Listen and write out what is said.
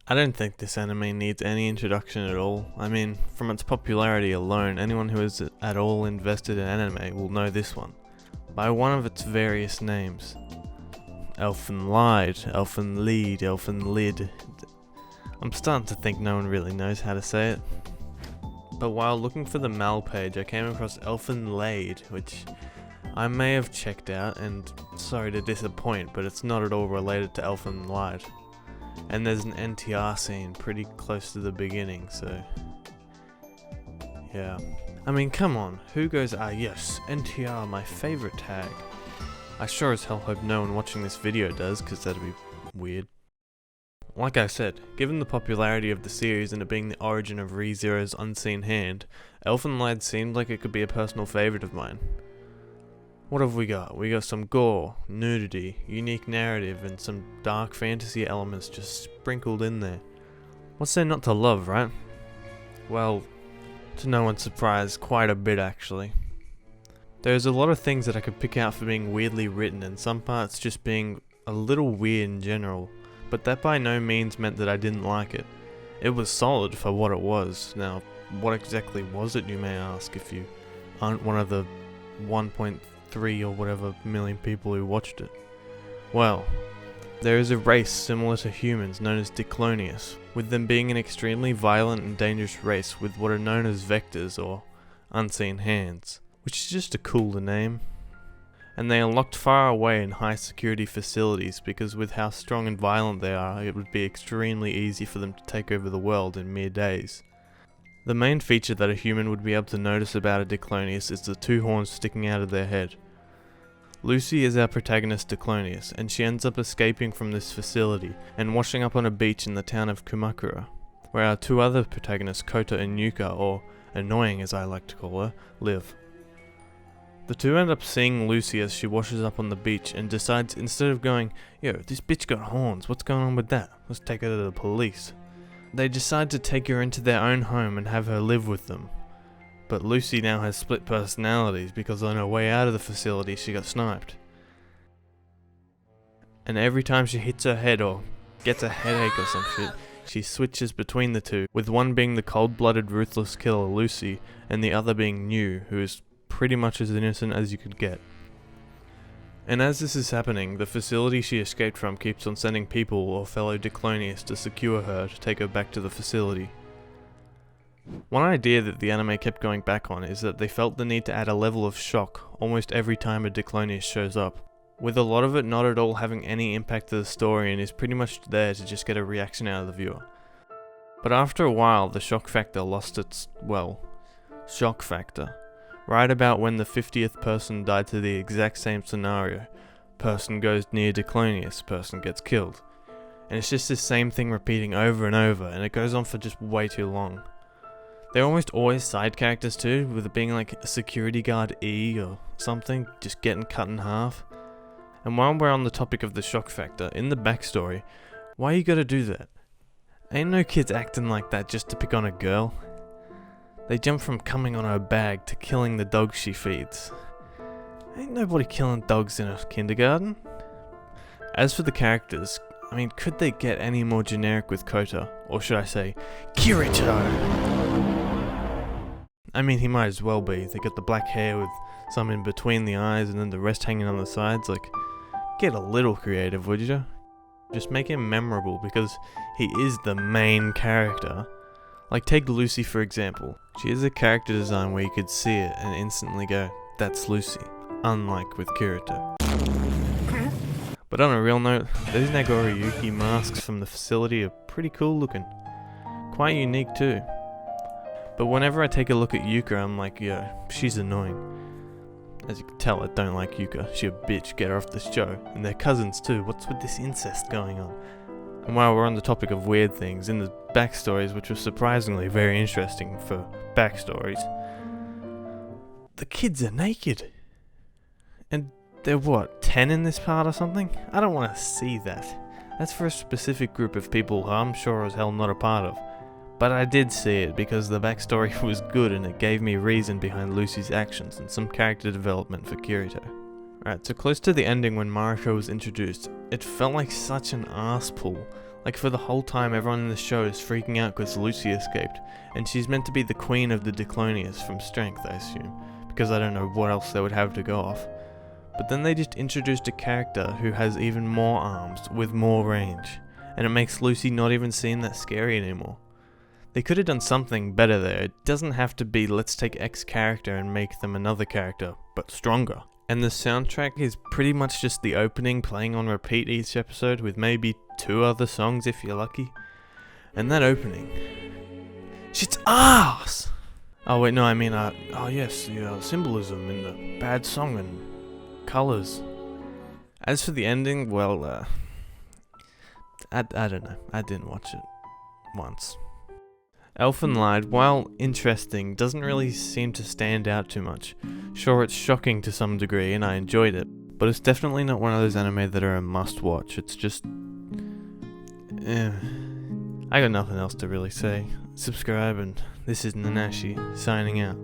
I don't think this anime needs any introduction at all. I mean, from its popularity alone, anyone who is at all invested in anime will know this one, by one of its various names. Elfen Lied, Elfen Lied, Elfen Lid. I'm starting to think no one really knows how to say it. But while looking for the Mal page, I came across Elfen Lied, which I may have checked out, and sorry to disappoint, but it's not at all related to Elfen Lied. And there's an NTR scene pretty close to the beginning, so yeah. I mean, come on, who goes, yes, NTR, my favorite tag? I sure as hell hope no one watching this video does, cause that'd be weird. Like I said, given the popularity of the series and it being the origin of ReZero's Unseen Hand, Elfen Lied seemed like it could be a personal favourite of mine. What have we got? We got some gore, nudity, unique narrative, and some dark fantasy elements just sprinkled in there. What's there not to love, right? Well, to no one's surprise, quite a bit actually. There's a lot of things that I could pick out for being weirdly written, and some parts just being a little weird in general, but that by no means meant that I didn't like it. It was solid for what it was. Now, what exactly was it, you may ask, if you aren't one of the 1.3 or whatever million people who watched it? Well, there is a race similar to humans known as Diclonius, with them being an extremely violent and dangerous race with what are known as vectors or unseen hands, which is just a cooler name. And they are locked far away in high security facilities because with how strong and violent they are, it would be extremely easy for them to take over the world in mere days. The main feature that a human would be able to notice about a Diclonius is the two horns sticking out of their head. Lucy is our protagonist Diclonius, and she ends up escaping from this facility and washing up on a beach in the town of Kumakura, where our two other protagonists Kota and Yuka, or Annoying as I like to call her, live. The two end up seeing Lucy as she washes up on the beach and decides instead of going, "Yo, this bitch got horns, what's going on with that? Let's take her to the police." They decide to take her into their own home and have her live with them. But Lucy now has split personalities because on her way out of the facility she got sniped. And every time she hits her head or gets a headache or some shit, she switches between the two, with one being the cold-blooded ruthless killer Lucy and the other being New, who is pretty much as innocent as you could get. And as this is happening, the facility she escaped from keeps on sending people or fellow Diclonius to secure her to take her back to the facility. One idea that the anime kept going back on is that they felt the need to add a level of shock almost every time a Diclonius shows up, with a lot of it not at all having any impact to the story and is pretty much there to just get a reaction out of the viewer. But after a while the shock factor lost its, shock factor. Right about when the 50th person died to the exact same scenario. Person goes near Diclonius, person gets killed. And it's just this same thing repeating over and over, and it goes on for just way too long. They're almost always side characters too, with it being like a security guard E or something, just getting cut in half. And while we're on the topic of the shock factor, in the backstory, why you gotta do that? Ain't no kids acting like that just to pick on a girl. They jump from coming on her bag to killing the dog she feeds. Ain't nobody killing dogs in a kindergarten. As for the characters, I mean, could they get any more generic with Kota? Or should I say, Kirito? I mean, he might as well be. They got the black hair with some in between the eyes and then the rest hanging on the sides. Like, get a little creative, would you? Just make him memorable because he is the main character. Like, take Lucy for example. She has a character design where you could see it and instantly go, that's Lucy, unlike with Kirito. But on a real note, those Nagoriyuki masks from the facility are pretty cool looking. Quite unique too. But whenever I take a look at Yuka, I'm like, yo, she's annoying. As you can tell, I don't like Yuka. She a bitch, get her off this show. And they're cousins too, what's with this incest going on? And while we're on the topic of weird things, in the backstories, which was surprisingly very interesting for backstories, the kids are naked. And they're what, 10 in this part or something? I don't want to see that. That's for a specific group of people who I'm sure as hell not a part of. But I did see it because the backstory was good and it gave me reason behind Lucy's actions and some character development for Kirito. Right, so close to the ending when Mariko was introduced, it felt like such an ass pull. Like, for the whole time, everyone in the show is freaking out because Lucy escaped, and she's meant to be the queen of the Declonius from strength, I assume, because I don't know what else they would have to go off. But then they just introduced a character who has even more arms, with more range, and it makes Lucy not even seem that scary anymore. They could have done something better there. It doesn't have to be, let's take X character and make them another character, but stronger. And the soundtrack is pretty much just the opening playing on repeat each episode, with maybe 2 other songs if you're lucky. And that opening, shit's ass! Oh wait, no, I mean, oh yes, the symbolism in the bad song and colours. As for the ending, well, I don't know, I didn't watch it once. Elfen Lied, while interesting, doesn't really seem to stand out too much. Sure, it's shocking to some degree, and I enjoyed it, but it's definitely not one of those anime that are a must-watch. It's just... I got nothing else to really say. Subscribe, and this is Nanashi, signing out.